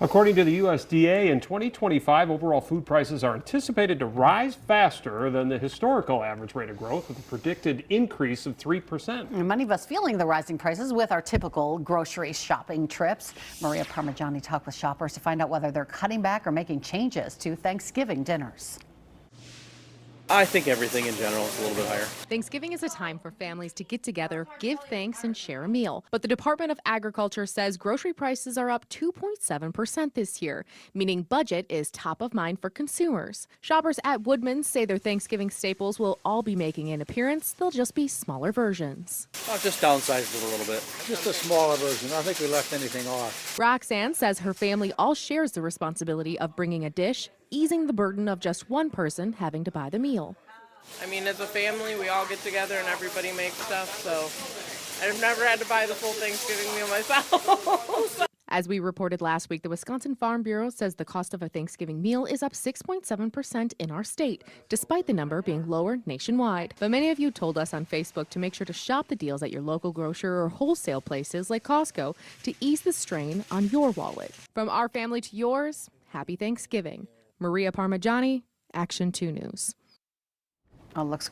According to the USDA, in 2025, overall food prices are anticipated to rise faster than the historical average rate of growth, with a predicted increase of 3%. And many of us feeling the rising prices with our typical grocery shopping trips. Maria Parmigiani talked with shoppers to find out whether they're cutting back or making changes to Thanksgiving dinners. I think everything in general is a little bit higher. Thanksgiving is a time for families to get together, give thanks, and share a meal. But the Department of Agriculture says grocery prices are up 2.7% this year, meaning budget is top of mind for consumers. Shoppers at Woodman's say their Thanksgiving staples will all be making an appearance. They'll just be smaller versions. I've just downsized it a little bit. Just a smaller version. I don't think we left anything off. Roxanne says her family all shares the responsibility of bringing a dish, easing the burden of just one person having to buy the meal. I mean, as a family, we all get together and everybody makes stuff, so I've never had to buy the full Thanksgiving meal myself. As we reported last week, the Wisconsin Farm Bureau says the cost of a Thanksgiving meal is up 6.7% in our state, despite the number being lower nationwide. But many of you told us on Facebook to make sure to shop the deals at your local grocer or wholesale places like Costco to ease the strain on your wallet. From our family to yours, happy Thanksgiving. Maria Parmigiani, Action 2 News. Oh, looks good.